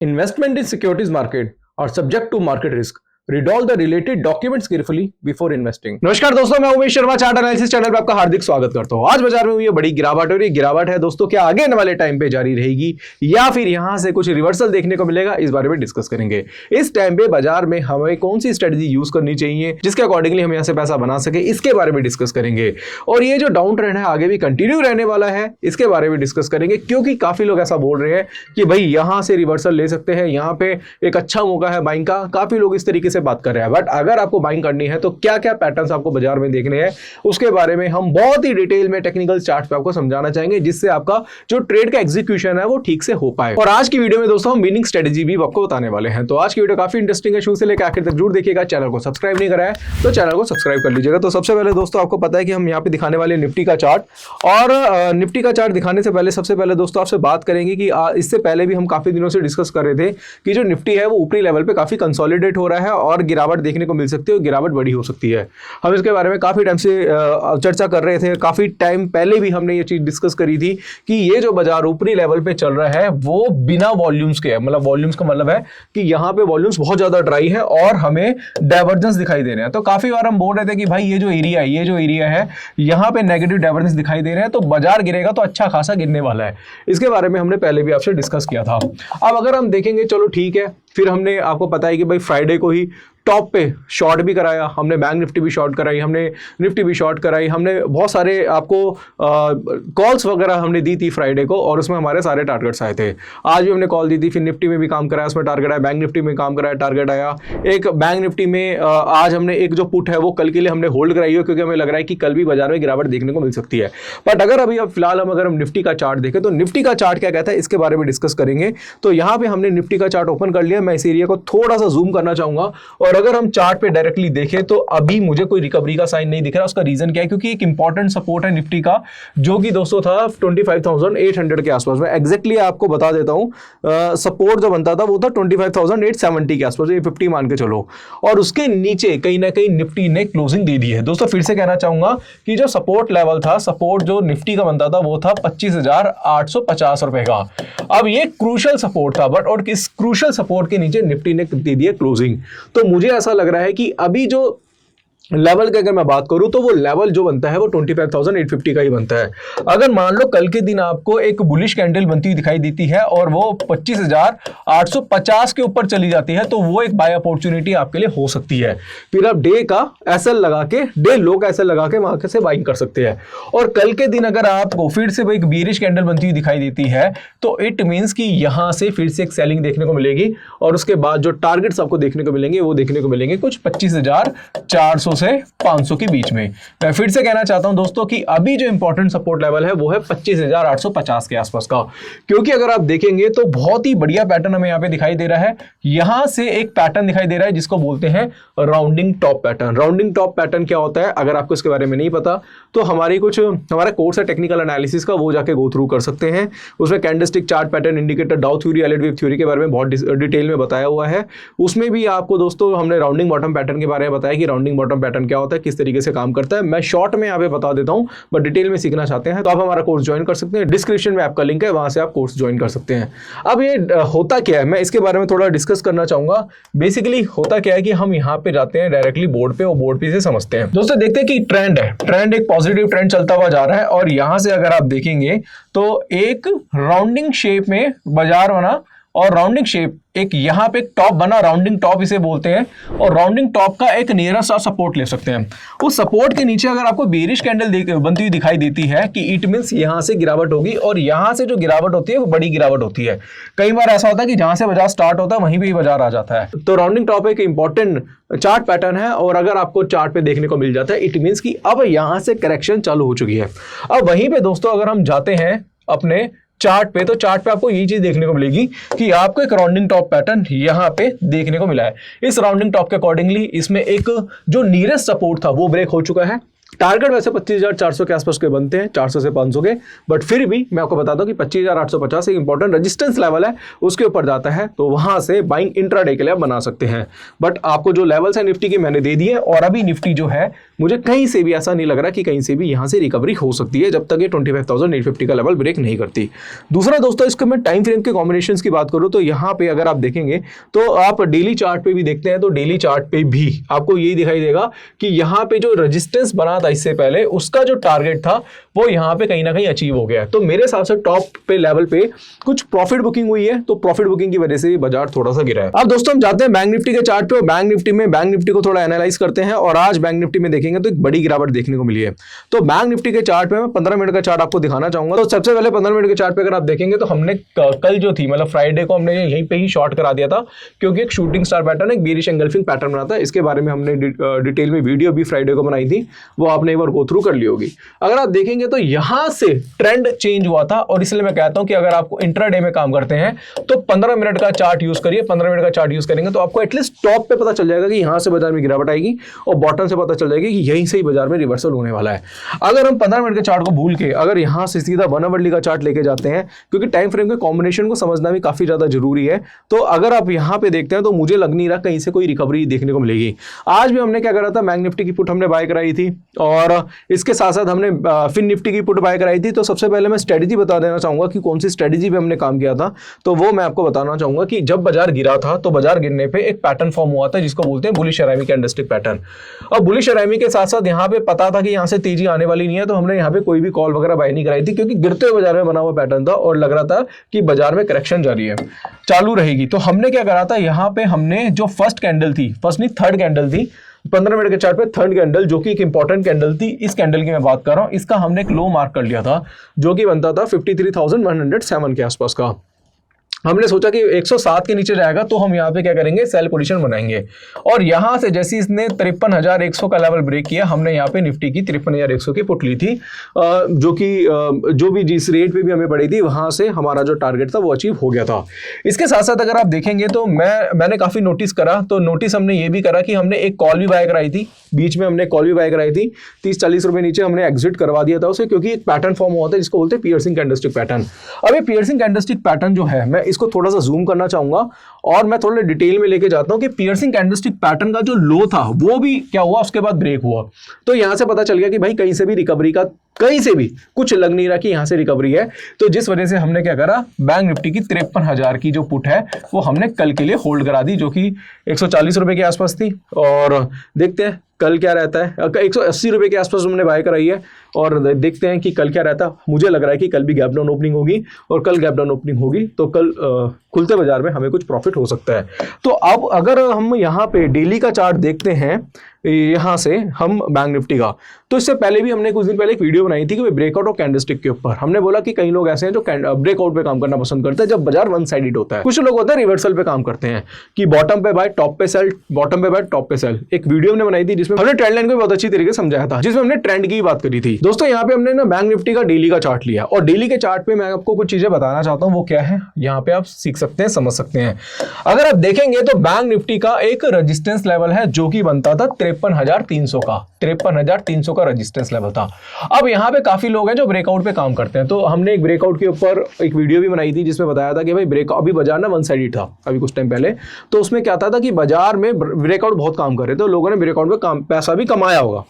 Investment in securities market are subject to market risk. Read all the related documents carefully before investing. नमस्कार दोस्तों, मैं Umesh Sharma chart analysis channel पे आपका हार्दिक स्वागत करता हूं। आज बाजार में हुई है बड़ी गिरावट और ये गिरावट है दोस्तों क्या आगे आने वाले टाइम पे जारी रहेगी या फिर यहां से कुछ रिवर्सल देखने को मिलेगा, इस बारे में डिस्कस करेंगे। इस टाइम पे बाजार में हमें कौन सी स्ट्रेटजी यूज करनी चाहिए जिसके अकॉर्डिंगली हम यहां से पैसा बना सके, इसके बारे में डिस्कस करेंगे। और ये जो डाउन ट्रेंड है आगे भी कंटिन्यू रहने वाला है, इसके बारे में डिस्कस करेंगे, क्योंकि काफी लोग ऐसा बोल रहे हैं कि भाई यहां से रिवर्सल ले सकते हैं, यहां पे एक अच्छा मौका है बाइंग का। काफी लोग इस तरीके से बात कर रहे हैं, बट अगर आपको बाइंग करनी है तो क्या क्या पैटर्न्स आपको बाजार में देखने हैं, उसके बारे में हम बहुत ही डिटेल में टेक्निकल चार्ट पे आपको समझाना चाहेंगे, जिससे आपका जो ट्रेड का एग्जीक्यूशन है वो ठीक से हो पाए। और आज की वीडियो में दोस्तों हम विनिंग स्ट्रेटजी भी आपको बताने वाले हैं। तो आज की वीडियो काफी इंटरेस्टिंग है, शुरू से लेकर आखिर तक जरूर देखिएगा। चैनल को सब्सक्राइब नहीं करा है तो चैनल को सब्सक्राइब कर लीजिएगा। तो सबसे पहले दोस्तों आपको पता है कि हम यहाँ पे दिखाने वाले निफ्टी का चार्ट, और निफ्टी का चार्ट दिखाने से पहले सबसे पहले दोस्तों आपसे बात करेंगे कि इससे पहले भी हम काफी दिनों से डिस्कस कर रहे थे कि जो निफ्टी है वो ऊपरी लेवल पे काफी कंसोलिडेट हो रहा है और गिरावट देखने को मिल सकती है, गिरावट बड़ी हो सकती है। हम इसके बारे में काफी टाइम से चर्चा कर रहे थे, काफी टाइम पहले भी हमने ये चीज डिस्कस करी थी कि ये जो बाजार ऊपरी लेवल पे चल रहा है वो बिना वॉल्यूम्स के है। मतलब वॉल्यूम्स का मतलब है कि यहाँ पे वॉल्यूम्स बहुत ज्यादा ड्राई है और हमें डाइवर्जेंस दिखाई दे रहे हैं। तो काफी बार हम बोल रहे थे कि भाई ये जो एरिया है यहाँ पे नेगेटिव डाइवर्जेंस दिखाई दे रहे हैं, तो बाजार गिरेगा तो अच्छा खासा गिरने वाला है। इसके बारे में हमने पहले भी आपसे डिस्कस किया था। अब अगर हम देखेंगे, चलो ठीक है, फिर हमने आपको पता है कि भाई फ्राइडे को ही टॉप पे शॉर्ट भी कराया हमने, बैंक निफ्टी भी शॉर्ट कराई हमने, निफ्टी भी शॉर्ट कराई हमने, बहुत सारे आपको कॉल्स वगैरह हमने दी थी फ्राइडे को, और उसमें हमारे सारे टारगेट्स आए थे। आज भी हमने कॉल दी थी, फिर निफ्टी में भी काम कराया, उसमें टारगेट आया, बैंक निफ्टी में काम कराया, टारगेट आया। एक बैंक निफ्टी में आज हमने एक जो पुट है वो कल के लिए हमने होल्ड कराई है, क्योंकि हमें लग रहा है कि कल भी बाजार में गिरावट देखने को मिल सकती है। बट अगर अभी अब फिलहाल अगर हम निफ्टी का चार्ट देखें तो निफ्टी का चार्ट क्या कहता है, इसके बारे में डिस्कस करेंगे। तो यहाँ पे हमने निफ्टी का चार्ट ओपन कर लिया, मैं इस एरिया को थोड़ा सा जूम करना चाहूंगा, और अगर हम चार्ट पे डायरेक्टली देखें तो अभी मुझे कोई रिकवरी का साइन नहीं दिख रहा। उसका रीजन क्या है, क्योंकि एक इंपॉर्टेंट सपोर्ट है निफ्टी का जो कि दोस्तों था 25,800 के आसपास। मैं एग्जैक्टली आपको बता देता हूं, सपोर्ट जो बनता था वो था 25,870 के आसपास, ये 50 मान के चलो, और उसके नीचे कहीं ना कहीं निफ्टी ने क्लोजिंग दे दी है। दोस्तों फिर से कहना चाहूंगा कि जो सपोर्ट लेवल था, सपोर्ट जो निफ्टी का बनता था वो था 25,850 रुपए का। अब ये क्रूशल सपोर्ट था, बट और इस क्रूशल सपोर्ट के नीचे निफ्टी ने दे दिया क्लोजिंग। तो मुझे ऐसा लग रहा है कि अभी जो लेवल की अगर मैं बात करूं तो वो लेवल जो बनता है वो 25,850 का ही बनता है। अगर मान लो कल के दिन आपको एक बुलिश कैंडल बनती हुई दिखाई देती है और वो 25,850 के ऊपर चली जाती है, तो वो एक बाय अपॉर्चुनिटी आपके लिए हो सकती है। फिर आप डे का एसएल लगा के, डे लो का एसएल लगा के वहां से बाइंग कर सकते हैं। और कल के दिन अगर आपको फिर से एक बीरिश कैंडल बनती हुई दिखाई देती है तो इट मींस कि यहां से फिर से एक सेलिंग देखने को मिलेगी, और उसके बाद जो टारगेट्स आपको देखने को मिलेंगे वो देखने को मिलेंगे कुछ 25,400 से 500 के बीच में। मैं फिर से कहना चाहता हूं दोस्तों कि अभी जो इंपॉर्टेंट सपोर्ट लेवल है वो है 25,850 के आसपास का, क्योंकि अगर आप देखेंगे तो बहुत ही बढ़िया पैटर्न हमें यहां पे दिखाई दे रहा है। यहां से एक पैटर्न दिखाई दे रहा है जिसको बोलते हैं rounding top pattern. Rounding top pattern क्या होता है, अगर आपको इसके बारे में नहीं पता तो हमारा कोर्स है टेक्निकल एनालिसिस का, वो जाके गो थ्रू कर सकते हैं। उसमें कैंडलस्टिक चार्ट पैटर्न, इंडिकेटर, डाउ थ्योरी, एलईडी वेव थ्योरी के बारे में बहुत डिटेल में बताया हुआ है। उसमें भी आपको दोस्तों हमने राउंडिंग बॉटम पैटर्न के बारे में बताया कि राउंडिंग बॉटम पैटर्न क्या होता है, किस तरीके से काम करता है। मैं शॉर्ट में यहाँ पे बता देता हूँ, बट डिटेल में सीखना चाहते हैं तो आप हमारा कोर्स ज्वाइन कर सकते हैं। डिस्क्रिप्शन में आपका लिंक है, वहां से आप कोर्स ज्वाइन कर सकते हैं। अब ये होता क्या है, मैं इसके बारे में थोड़ा डिस्कस करना चाहूंगा। बेसिकली होता क्या है कि हम यहाँ पे जाते हैं डायरेक्टली बोर्ड पे और बोर्ड पे से समझते हैं। दोस्तों देखते हैं कि ट्रेंड है, ट्रेंड एक पॉजिटिव ट्रेंड चलता हुआ जा रहा है, और यहां से अगर आप देखेंगे तो एक राउंडिंग शेप में बाजार बना, और राउंडिंग शेप एक यहां पे टॉप बना, राउंडिंग टॉप इसे बोलते हैं, और राउंडिंग टॉप का एक नियरेस्ट आप सपोर्ट ले सकते हैं। उस सपोर्ट के नीचे अगर आपको बेरिश कैंडल बनती हुई दिखाई देती है कि इट मींस यहां से गिरावट होगी, और यहां से जो गिरावट होती है वो बड़ी गिरावट होती है। कई बार ऐसा होता है कि जहां से बाजार स्टार्ट होता है वहीं पे बाजार आ जाता है। तो राउंडिंग टॉप एक इंपॉर्टेंट चार्ट पैटर्न है, और अगर आपको चार्ट पे देखने को मिल जाता है इट मींस कि अब यहां से करेक्शन चालू हो चुकी है। अब वहीं पे दोस्तों अगर हम जाते हैं अपने चार्ट पे, तो चार्ट पे आपको यही चीज देखने को मिलेगी कि आपको एक राउंडिंग टॉप पैटर्न यहां पे देखने को मिला है। इस राउंडिंग टॉप के अकॉर्डिंगली इसमें एक जो नियरेस्ट सपोर्ट था वो ब्रेक हो चुका है, टारगेट वैसे 25,400 के आसपास के बनते हैं, 400 से 500 के, बट फिर भी मैं आपको बताता हूं कि 25,850 एक इंपॉर्टेंट रेजिस्टेंस लेवल है, उसके ऊपर जाता है तो वहां से बाइंग इंट्राडे के लिए आप बना सकते हैं। बट आपको जो लेवल्स है निफ्टी के मैंने दे दिए, और अभी निफ्टी जो है मुझे कहीं से भी ऐसा नहीं लग रहा कि कहीं से भी यहां से रिकवरी हो सकती है जब तक ये 25,850 का लेवल ब्रेक नहीं करती। दूसरा दोस्तों, इसको मैं टाइम फ्रेम के कॉम्बिनेशंस की बात करूं तो यहां पे अगर आप देखेंगे तो आप डेली चार्ट पे भी देखते हैं तो डेली चार्ट पे भी आपको यही दिखाई देगा कि यहां पे जो रेजिस्टेंस बना था इससे पहले, उसका जो टारगेट था वो यहां पे कहीं ना कहीं अचीव हो गया है। तो मेरे हिसाब से टॉप पे लेवल पे कुछ प्रॉफिट बुकिंग हुई है, तो प्रॉफिट बुकिंग की वजह से बाजार थोड़ा सा गिरा है। अब दोस्तों हम जाते हैं बैंक निफ्टी के चार्ट पे। बैंक निफ्टी को थोड़ा एनालाइज करते हैं, और आज बैंक निफ्टी में देखेंगे तो एक बड़ी गिरावट देखने को मिली है। तो बैंक निफ्टी के चार्ट पे मैं 15 मिनट का चार्ट आपको दिखाना चाहूंगा। तो सबसे पहले 15 मिनट के चार्ट पे अगर आप देखेंगे तो हमने कल जो थी मतलब फ्राइडे को हमने यहीं पे ही शॉर्ट करा दिया था, क्योंकि एक शूटिंग स्टार पैटर्न, एक बेरिश एंगल्फिंग पैटर्न बना था। इसके बारे में हमने डिटेल में वीडियो भी फ्राइडे को बनाई थी, वो आपने एक बार गो थ्रू कर ली होगी। अगर आप देखेंगे तो यहां से ट्रेंड चेंज हुआ था, और इसलिए मैं कहता हूं कि अगर आपको इंट्राडे में काम करते हैं तो 15 मिनट का चार्ट यूज करिए। 15 मिनट का चार्ट यूज करेंगे तो आपको एटलीस्ट टॉप पे पता चल जाएगा कि यहां से बाजार में गिरावट आएगी, और बॉटम से पता चल जाएगी कि यहीं से ही बाजार में रिवर्सल होने वाला है। अगर हम 15 मिनट के चार्ट को भूल के अगर यहां से सीधा 1 आवरली का चार्ट लेके जाते हैं, क्योंकि टाइम फ्रेम के कॉम्बिनेशन को समझना भी काफी ज्यादा जरूरी है, तो अगर आप यहां पे देखते हैं तो मुझे लग नहीं रहा कहीं से कोई रिकवरी देखने को मिलेगी। आज भी हमने क्या करा था, बैंक निफ्टी की पुट हमने बाय कराई थी, और इसके साथ साथ हमने फिन निफ्टी की पुट बाय कराई थी। तो सबसे पहले मैं स्ट्रेटेजी बता देना चाहूंगा कि कौन सी स्ट्रेटेजी पे हमने काम किया था। तो वो मैं आपको बताना चाहूंगा कि जब बाजार गिरा था तो बाजार गिरने पे एक पैटर्न फॉर्म हुआ था जिसको बोलते हैं बुलिश अराइमी कैंडलस्टिक पैटर्न। और बुलिश अराइमी के साथ साथ यहाँ पे पता था कि यहाँ से तेजी आने वाली नहीं है, तो हमने यहाँ पे कोई भी कॉल वगैरह बाय नहीं कराई थी, क्योंकि गिरते हुए बाजार में बना हुआ पैटर्न था और लग रहा था कि बाजार में करेक्शन जारी है, चालू रहेगी। तो हमने क्या करा था, यहाँ पे हमने जो फर्स्ट कैंडल थी, फर्स्ट नहीं थर्ड कैंडल थी 15 मिनट के चार्ट पे, थर्ड कैंडल जो कि एक इंपॉर्टेंट कैंडल थी, इस कैंडल की मैं बात कर रहा हूं, इसका हमने एक लो मार्क कर लिया था जो कि बनता था 53,107 के आसपास का। हमने सोचा कि 107 के नीचे जाएगा तो हम यहाँ पे क्या करेंगे, सेल पोजीशन बनाएंगे। और यहाँ से जैसे इसने 53,100 का लेवल ब्रेक किया, हमने यहाँ पे निफ्टी की 53,100 की पुट ली थी, जो कि जो भी जिस रेट पे भी हमें पड़ी थी वहाँ से हमारा जो टारगेट था वो अचीव हो गया था। इसके साथ साथ अगर आप देखेंगे तो मैंने काफ़ी नोटिस करा, तो नोटिस हमने ये भी करा कि हमने एक कॉल भी बाय कराई थी, बीच में हमने कॉल भी बाय कराई थी 30-40 रुपये नीचे हमने एग्जिट करवा दिया था उसे, क्योंकि एक पैटर्न फॉर्म हुआ था जिसको बोलते हैं पियर्सिंग कैंडलस्टिक पैटर्न। अब ये पियर्सिंग कैंडलस्टिक पैटर्न जो है, मैं इसको थोड़ा सा जूम करना चाहूंगा और मैं थोड़ा डिटेल में लेके जाता हूं कि पियर्सिंग कैंडलस्टिक पैटर्न का जो लो था वो भी क्या हुआ, उसके बाद ब्रेक हुआ। तो यहां से पता चल गया कि भाई कहीं से भी रिकवरी का, कहीं से भी कुछ लग नहीं रहा कि यहां से रिकवरी है। तो जिस वजह से हमने क्या करा, बैंक निफ्टी की 53,000 की जो पुट है वो हमने कल के लिए होल्ड करा दी, जो कि 140 रुपए के आसपास थी। और देखते हैं कल क्या रहता है, 180 रुपए के आसपास हमने बाय कराई है, और देखते हैं कि कल क्या रहता है। मुझे लग रहा है कि कल भी गैप डाउन ओपनिंग होगी, और कल गैप डाउन ओपनिंग होगी तो कल खुलते बाजार में हमें कुछ प्रॉफिट हो सकता है। तो अब अगर हम यहाँ पे डेली का चार्ट देखते हैं, यहाँ से हम बैंक निफ्टी का, तो इससे पहले भी हमने कुछ दिन पहले एक वीडियो बनाई थी कि ब्रेकआउट और कैंडलस्टिक के ऊपर। हमने बोला कि कई लोग ऐसे हैं जो ब्रेकआउट पे काम करना पसंद करते हैं जब बाजार वन साइडेड होता है, कुछ लोग होते हैं रिवर्सल पे काम करते हैं कि बॉटम पे बाय टॉप पे सेल, बॉटम पे बाय टॉप पे सेल। एक वीडियो हमने बनाई थी जिसमें हमने ट्रेंड लाइन को बहुत अच्छी तरीके से समझाया था, जिसमें हमने ट्रेंड की बात करी थी। दोस्तों यहाँ पे हमने ना बैंक निफ्टी का डेली का चार्ट लिया, और डेली के चार्ट पे मैं आपको कुछ चीजें बताना चाहता हूँ, वो क्या है यहाँ पे आप सीख सकते हैं, समझ सकते हैं। अगर आप देखेंगे तो बैंक निफ्टी का एक रेजिस्टेंस लेवल है जो कि बनता था 53,300 का, 53,300 का रेजिस्टेंस लेवल था। अब यहाँ पे काफी लोग हैं जो ब्रेकआउट पे काम करते हैं, तो हमने एक ब्रेकआउट के ऊपर एक वीडियो भी बनाई थी जिसमें बताया था कि भाई ब्रेकआउट, अभी बाजार ना वन साइडेड था अभी कुछ टाइम पहले, तो उसमें क्या था कि बाजार में ब्रेकआउट बहुत काम कर रहे थे, तो लोगों ने ब्रेकआउट पे पैसा भी कमाया होगा।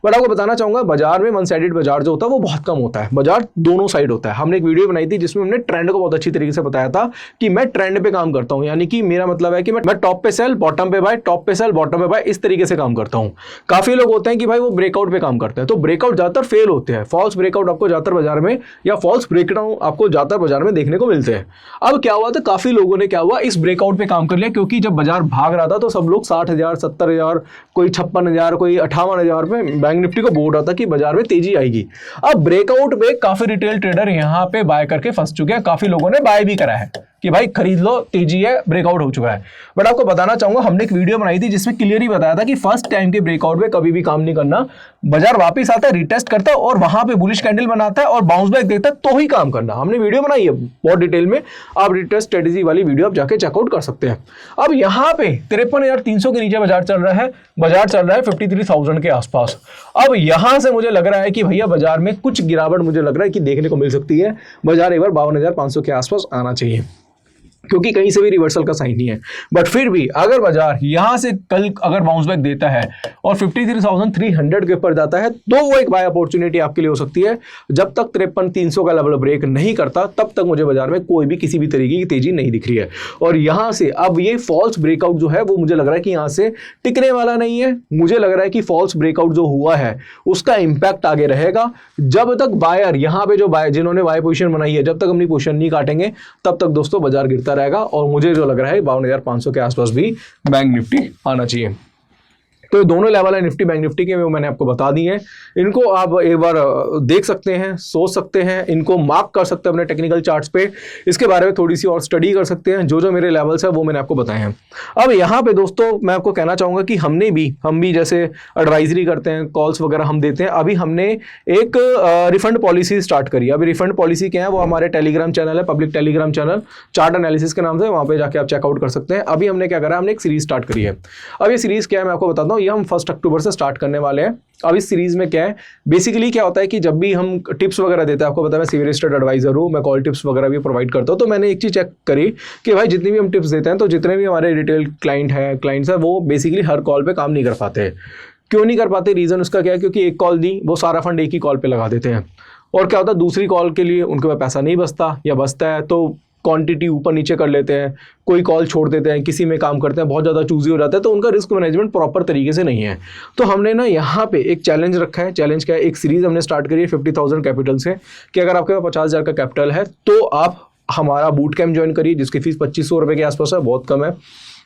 बट आपको बताना चाहूंगा बाजार में वन साइडेड बाजार जो होता है वो बहुत कम होता है, बाजार दोनों साइड होता है। हमने एक वीडियो बनाई थी जिसमें हमने ट्रेंड को बहुत अच्छी तरीके से बताया था कि मैं ट्रेंड पे काम करता हूं, यानी कि मेरा मतलब है कि मैं टॉप पे सेल बॉटम पे बाय, टॉप पे सेल बॉटम पे बाय, इस तरीके से काम करता हूं। काफी लोग होते हैं कि भाई वो ब्रेकआउट पे काम करते हैं, तो ब्रेकआउट ज्यादातर फेल होते हैं, फॉल्स ब्रेकआउट आपको ज्यादातर बाजार में, या फॉल्स ब्रेकडाउन आपको ज्यादातर बाजार में देखने को मिलते हैं। अब क्या हुआ, तो काफी लोगों ने क्या हुआ, इस ब्रेकआउट पे काम कर लिया, क्योंकि जब बाजार भाग रहा था तो सब लोग 60,000, 70,000, कोई 56,000, कोई 58,000 पे बैंक निफ्टी को बोल रहा था कि बाजार में तेजी आएगी। अब ब्रेकआउट पे काफी रिटेल ट्रेडर यहां पे बाय करके फंस चुके हैं, काफी लोगों ने बाय भी करा है, कि भाई खरीद लो, तेजी है, ब्रेकआउट हो चुका है। बट आपको बताना चाहूंगा, हमने एक वीडियो बनाई थी जिसमें क्लियरली बताया था कि फर्स्ट टाइम के ब्रेकआउट में कभी भी काम नहीं करना। बाजार वापस आता है, रिटेस्ट करता है और वहां पे बुलिश कैंडल बनाता है और बाउंस बैक देता है तो ही काम करना। हमने वीडियो बनाई है बहुत डिटेल में, आप रिटेस्ट स्ट्रेटेजी वाली वीडियो आप जाके चेकआउट कर सकते हैं। अब यहाँ पे 53,300 के नीचे बाजार चल रहा है, 53,000 के आसपास। अब यहां से मुझे लग रहा है कि भैया बाजार में कुछ गिरावट मुझे लग रहा है कि देखने को मिल सकती है। बाजार एक बार 52,500 के आसपास आना चाहिए, क्योंकि कहीं से भी रिवर्सल का साइन नहीं है। बट फिर भी अगर बाजार यहां से कल अगर बाउंस बैक देता है और 53,300 के ऊपर जाता है तो वो एक बाय अपॉर्चुनिटी आपके लिए हो सकती है। जब तक 53,300 का लेवल ब्रेक नहीं करता तब तक मुझे बाजार में कोई भी किसी भी तरीके की तेजी नहीं दिख रही है। और यहां से अब ये फॉल्स ब्रेकआउट जो है वो मुझे लग रहा है कि यहां से टिकने वाला नहीं है। मुझे लग रहा है कि फॉल्स ब्रेकआउट जो हुआ है उसका इंपैक्ट आगे रहेगा। जब तक बायर यहां पे जो बाय जिन्होंने बाय पोजीशन बनाई है, जब तक अपनी पोजीशन नहीं काटेंगे तब तक दोस्तों बाजार गिरता रहेगा। और मुझे जो लग रहा है 52,500 के आसपास भी बैंक निफ्टी आना चाहिए। तो ये दोनों लेवल है निफ्टी बैंक निफ्टी के, वो मैंने आपको बता दी हैं। इनको आप एक बार देख सकते हैं, सोच सकते हैं, इनको मार्क कर सकते हैं अपने टेक्निकल चार्ट्स पे। इसके बारे में थोड़ी सी और स्टडी कर सकते हैं। जो जो मेरे लेवल्स है वो मैंने आपको बताए हैं। अब यहाँ पे दोस्तों मैं आपको कहना चाहूँगा कि हम भी जैसे एडवाइजरी करते हैं, कॉल्स वगैरह हम देते हैं। अभी हमने एक रिफंड पॉलिसी स्टार्ट करी है। अभी रिफंड पॉलिसी क्या है, वो हमारे टेलीग्राम चैनल है, public Telegram channel chart analysis के नाम से, वहाँ पे जाके आप चेकआउट कर सकते हैं। अभी हमने क्या करा है, हमने एक सीरीज स्टार्ट करी है। अब ये सीरीज क्या है मैं आपको बताता हूँ। ये हम 1 अक्टूबर से स्टार्ट करने वाले हैं। अब इस सीरीज में क्या है, बेसिकली क्या होता है कि जब भी हम टिप्स वगैरह देते हैं, आपको पता है मैं सिविल स्टेट एडवाइजर हूँ, मैं कॉल टिप्स वगैरह भी प्रोवाइड करता हूँ। तो मैंने एक चीज चेक करी कि भाई जितनी भी हम टिप्स देते हैं तो जितने भी हमारे रिटेल क्लाइंट्स हैं वो बेसिकली हर कॉल पे काम नहीं कर पाते। क्यों नहीं कर पाते, रीजन उसका क्या है, क्योंकि एक कॉल दी वो सारा फंड एक ही कॉल पे लगा देते हैं। और क्या होता है, दूसरी कॉल के लिए उनके पास पैसा नहीं बचता, या बचता है तो क्वांटिटी ऊपर नीचे कर लेते हैं, कोई कॉल छोड़ देते हैं, किसी में काम करते हैं, बहुत ज़्यादा चूजी हो जाता है, तो उनका रिस्क मैनेजमेंट प्रॉपर तरीके से नहीं है। तो हमने ना यहाँ पे एक चैलेंज रखा है। चैलेंज क्या है, एक सीरीज हमने स्टार्ट करी है 50,000 कैपिटल से, कि अगर आपके पास 50,000 का कैपिटल है तो आप हमारा बूट कैम्प ज्वाइन करिए, जिसकी फीस 2500 रुपये के आसपास है, बहुत कम है।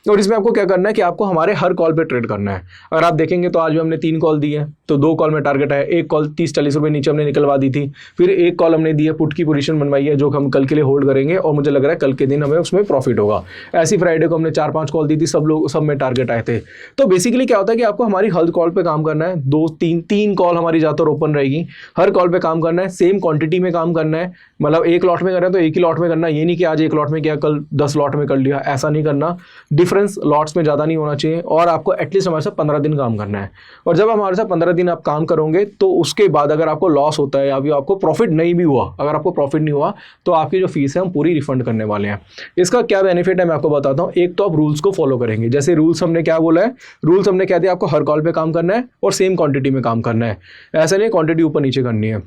और इसमें आपको क्या करना है कि आपको हमारे हर कॉल पे ट्रेड करना है। अगर आप देखेंगे तो आज भी हमने 3 कॉल दी है, तो 2 कॉल में टारगेट है। एक कॉल 30-40 रुपये नीचे हमने निकलवा दी थी, फिर एक कॉल हमने दी है, पुट की पोजीशन बनवाई है जो हम कल के लिए होल्ड करेंगे, और मुझे लग रहा है कल के दिन हमें उसमें प्रॉफिट होगा। ऐसी फ्राइडे को हमने 4-5 कॉल दी थी, सब में टारगेट आए थे। तो बेसिकली क्या होता है कि आपको हमारी हर कॉल पर काम करना है। 2-3 कॉल हमारी ज़्यादातर ओपन रहेगी, हर कॉल पर काम करना है, सेम क्वान्टिटी में काम करना है। मतलब एक लॉट में कर रहे हैं तो एक ही लॉट में करना, ये नहीं कि आज एक लॉट में किया कल 10 लॉट में कर लिया, ऐसा नहीं करना। डिफरेंस लॉट्स में ज़्यादा नहीं होना चाहिए, और आपको एटलीस्ट हमारे साथ 15 दिन काम करना है। और जब हमारे साथ 15 दिन आप काम करोगे तो उसके बाद अगर आपको लॉस होता है या फिर आपको प्रॉफिट नहीं भी हुआ, अगर आपको प्रॉफिट नहीं हुआ तो आपकी जो फीस है हम पूरी रिफंड करने वाले हैं। इसका क्या बेनिफिट है मैं आपको बताता हूँ। एक तो आप रूल्स को फॉलो करेंगे। जैसे रूल्स हमने क्या बोला है, रूल्स हमने क्या दिया, आपको हर कॉल पे काम करना है और सेम क्वांटिटी में काम करना है, ऐसा नहीं क्वांटिटी ऊपर नीचे करनी है।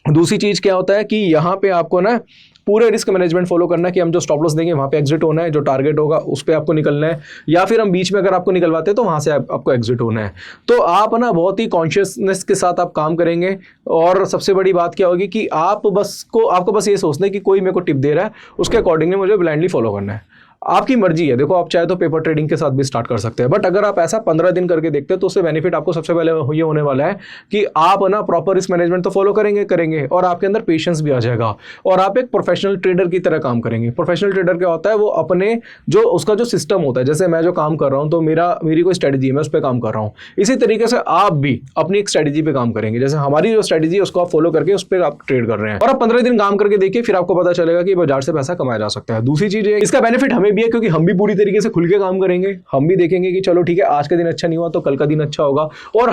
दूसरी चीज़ क्या होता है कि यहाँ पे आपको ना पूरे रिस्क मैनेजमेंट फॉलो करना है कि हम जो स्टॉप लॉस देंगे वहाँ पे एग्जिट होना है, जो टारगेट होगा उस पर आपको निकलना है, या फिर हम बीच में अगर आपको निकलवाते हैं तो वहाँ से आपको एग्जिट होना है। तो आप ना बहुत ही कॉन्शियसनेस के साथ आप काम करेंगे। और सबसे बड़ी बात क्या होगी कि आपको बस ये सोचना है कि कोई मेरे को टिप दे रहा है, उसके अकॉर्डिंगली मुझे ब्लाइंडली फॉलो करना है। आपकी मर्जी है। देखो आप चाहे तो पेपर ट्रेडिंग के साथ भी स्टार्ट कर सकते हैं, बट अगर आप ऐसा 15 दिन करके देखते हैं तो उससे बेनिफिट आपको सबसे पहले ये होने वाला है कि आप ना प्रॉपर रिस्क मैनेजमेंट तो फॉलो करेंगे और आपके अंदर पेशेंस भी आ जाएगा, और आप एक प्रोफेशनल ट्रेडर की तरह काम करेंगे। प्रोफेशनल ट्रेडर क्या होता है, वो अपने जो उसका जो सिस्टम होता है, जैसे मैं जो काम कर रहा हूँ तो मेरी कोई स्ट्रेटजी है, मैं उस पर काम कर रहा हूँ, इसी तरीके से आप भी अपनी एक स्ट्रेटजी पे काम करेंगे। जैसे हमारी जो स्ट्रेटजी है उसको आप फॉलो करके उस पर आप ट्रेड कर रहे हैं, और आप 15 दिन काम करके देखिए, फिर आपको पता चलेगा कि बाजार से पैसा कमाया जा सकता है। दूसरी चीज है, इसका बेनिफिट हमें भी है क्योंकि हम भी पूरी तरीके से खुल के काम करेंगे। हम भी देखेंगे कि चलो ठीक है, आज का दिन अच्छा नहीं हुआ तो कल का दिन अच्छा होगा, और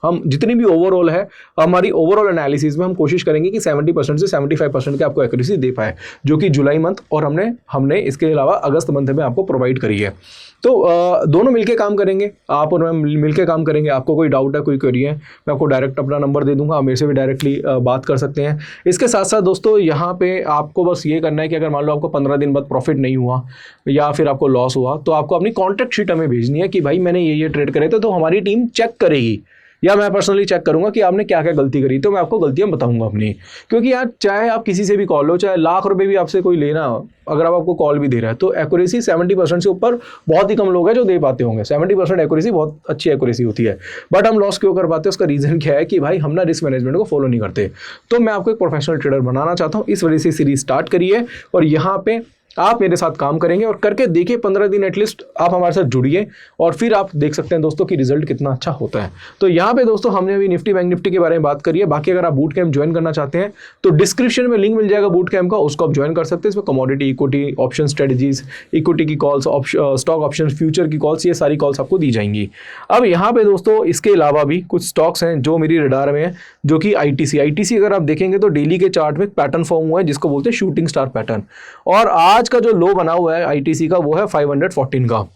हम जितनी भी ओवरऑल है हमारी ओवरऑल एनालिसिस में हम कोशिश करेंगे कि 70% से 75% के आपको एक्यूरेसी दे पाए, जो कि जुलाई मंथ और हमने इसके अलावा अगस्त मंथ में आपको प्रोवाइड करी है। तो दोनों मिलके काम करेंगे, आप और मैं मिलके काम करेंगे। आपको कोई डाउट है, कोई क्वेरी है, मैं आपको डायरेक्ट अपना नंबर दे दूंगा, आप मेरे से भी डायरेक्टली बात कर सकते हैं। इसके साथ साथ दोस्तों यहाँ पे आपको बस ये करना है कि अगर मान लो आपको 15 दिन बाद प्रॉफिट नहीं हुआ या फिर आपको लॉस हुआ, तो आपको अपनी कॉन्टैक्ट शीट हमें भेजनी है कि भाई मैंने ये ट्रेड करे थे, तो हमारी टीम चेक करेगी, या मैं पर्सनली चेक करूंगा कि आपने क्या क्या गलती करी। तो मैं आपको गलतियां बताऊंगा अपनी, क्योंकि यार चाहे आप किसी से भी कॉल लो, चाहे लाख रुपए भी आपसे कोई लेना, अगर आप आपको कॉल भी दे रहा है तो एक्यूरेसी 70% से ऊपर बहुत ही कम लोग हैं जो दे पाते होंगे। 70% एक्यूरेसी बहुत अच्छी एक्यूरेसी होती है, बट हम लॉस क्यों कर पाते हैं? उसका रीजन क्या है कि भाई हम ना रिस्क मैनेजमेंट को फॉलो नहीं करते। तो मैं आपको एक प्रोफेशनल ट्रेडर बनाना चाहता हूँ, इस वजह से सीरीज स्टार्ट करी है, और यहाँ पे आप मेरे साथ काम करेंगे और करके देखिए 15 दिन एटलीस्ट आप हमारे साथ जुड़िए और फिर आप देख सकते हैं दोस्तों कि रिजल्ट कितना अच्छा होता है। तो यहाँ पे दोस्तों हमने अभी निफ्टी बैंक निफ्टी के बारे में बात करी है। बाकी अगर आप बूट कैंप ज्वाइन करना चाहते हैं तो डिस्क्रिप्शन में लिंक मिल जाएगा बूट कैंप का, उसको आप ज्वाइन कर सकते हैं। इसमें commodity, equity, option strategies, equity की कॉल्स, स्टॉक ऑप्शन, फ्यूचर की कॉल्स, ये सारी कॉल्स आपको दी जाएंगी। अब यहाँ पे दोस्तों इसके अलावा भी कुछ स्टॉक्स हैं जो मेरी रडार में है, जो कि आईटीसी अगर आप देखेंगे तो डेली के चार्ट में पैटर्न फॉर्म हुआ है जिसको बोलते हैं शूटिंग स्टार पैटर्न, और आज का जो लो बना हुआ है आईटीसी का वो है 514 का।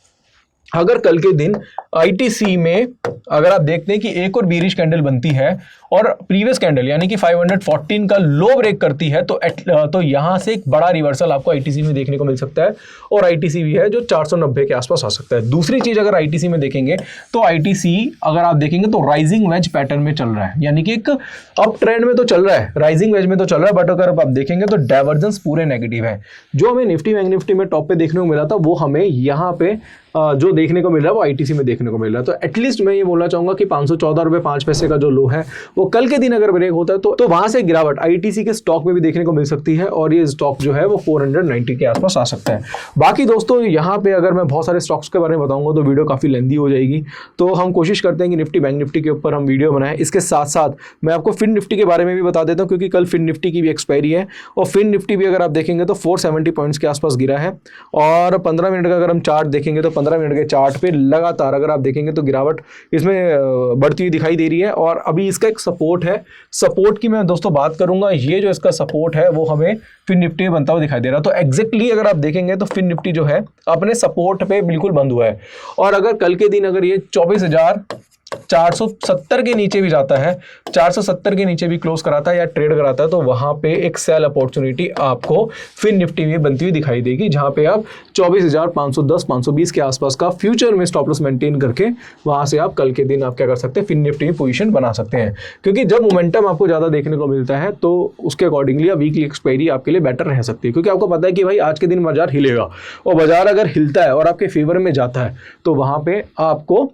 अगर कल के दिन आईटीसी में अगर आप देखते हैं कि एक और बीरिश कैंडल बनती है और प्रीवियस कैंडल यानी कि 514 का लो ब्रेक करती है तो यहां से एक बड़ा रिवर्सल आपको आईटीसी में देखने को मिल सकता है, और आईटीसी भी है जो 490 के आसपास आ सकता है। दूसरी चीज अगर आईटीसी में देखेंगे तो आईटीसी अगर आप देखेंगे तो राइजिंग वेज पैटर्न में चल रहा है, यानी कि एक अप ट्रेंड में तो चल रहा है, राइजिंग वेज में तो चल रहा है, बट अगर आप देखेंगे तो डाइवर्जेंस पूरे नेगेटिव है। जो हमें निफ्टी बैंक निफ्टी में टॉप पे देखने को मिला था वो हमें यहाँ पे जो देखने को मिल रहा है वो आईटीसी में देखने को मिल रहा है। तो एटलीस्ट मैं ये बोलना चाहूंगा कि 514 रुपये 5 पैसे का जो लो है वो कल के दिन अगर ब्रेक होता है तो वहां से गिरावट आईटीसी के स्टॉक में भी देखने को मिल सकती है, और ये स्टॉक जो है वो 490 के आसपास आ सकता है। बाकी दोस्तों यहाँ पे अगर मैं बहुत सारे स्टॉक्स के बारे में बताऊंगा तो वीडियो काफी लेंदी हो जाएगी, तो हम कोशिश करते हैं कि निफ्टी बैंक निफ्टी के ऊपर हम वीडियो बनाएं। इसके साथ साथ मैं आपको फिन निफ्टी के बारे में भी बता देता हूँ, क्योंकि कल फिन निफ्टी की भी एक्सपायरी है, और फिन निफ्टी भी अगर आप देखेंगे तो 470 पॉइंट्स के आसपास गिरा है। और 15 मिनट का अगर हम चार्ट देखेंगे तो 15 मिनट के चार्ट पे लगातार अगर आप देखेंगे तो गिरावट इसमें बढ़ती हुई दिखाई दे रही है, और अभी इसका एक सपोर्ट है। सपोर्ट की मैं दोस्तों बात करूंगा, ये जो इसका सपोर्ट है वो हमें फिन निफ्टी में बनता हुआ दिखाई दे रहा है। तो एग्जैक्टली अगर आप देखेंगे तो फिन निफ्टी जो है अपने सपोर्ट पे बिल्कुल बंद हुआ है, और अगर कल के दिन अगर ये 24,470 के नीचे भी जाता है, 470 के नीचे भी क्लोज कराता है या ट्रेड कराता है, तो वहां पे एक सेल अपॉर्चुनिटी आपको फिन निफ्टी में बनती हुई दिखाई देगी, जहां पे आप 24,510 520 के आसपास का फ्यूचर में स्टॉप लॉस मेंटेन करके वहां से आप कल के दिन आप क्या कर सकते हैं, फिन निफ्टी में पोजीशन बना सकते हैं। क्योंकि जब मोमेंटम आपको ज्यादा देखने को मिलता है तो उसके अकॉर्डिंगली वीकली एक्सपायरी आपके लिए बेटर रह सकती है, क्योंकि आपको पता है कि भाई आज के दिन बाजार हिलेगा, और बाजार अगर हिलता है और आपके फेवर में जाता है तो वहां पे आपको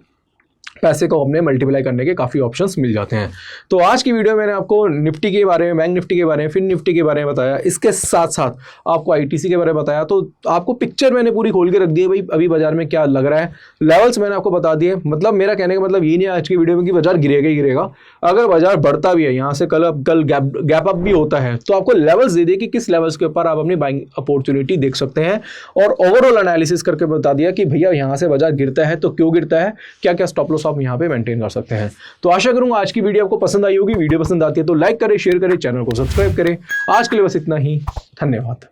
पैसे को अपने मल्टीप्लाई करने के काफ़ी ऑप्शंस मिल जाते हैं। तो आज की वीडियो में मैंने आपको निफ्टी के बारे में, बैंक निफ्टी के बारे में, फिन निफ्टी के बारे में बताया, इसके साथ साथ आपको आईटीसी के बारे में बताया। तो आपको पिक्चर मैंने पूरी खोल के रख दी है भाई, अभी बाजार में क्या लग रहा है, लेवल्स मैंने आपको बता दिए। मतलब मेरा कहने का मतलब ये नहीं है आज की वीडियो में कि बाजार गिरेगा ही गिरेगा। अगर बाजार बढ़ता भी है, यहाँ से कल गैप अप भी होता है, तो आपको लेवल्स दे दिए कि किस लेवल्स के ऊपर आप अपनी बाइंग अपॉर्चुनिटी देख सकते हैं, और ओवरऑल एनालिसिस करके बता दिया कि भैया यहाँ से बाजार गिरता है तो क्यों गिरता है, क्या क्या स्टॉप लॉस आप यहाँ पे मेंटेन कर सकते हैं। तो आशा करूंगा आज की वीडियो आपको पसंद आई होगी। वीडियो पसंद आती है तो लाइक करें, शेयर करें, चैनल को सब्सक्राइब करें। आज के लिए बस इतना ही, धन्यवाद।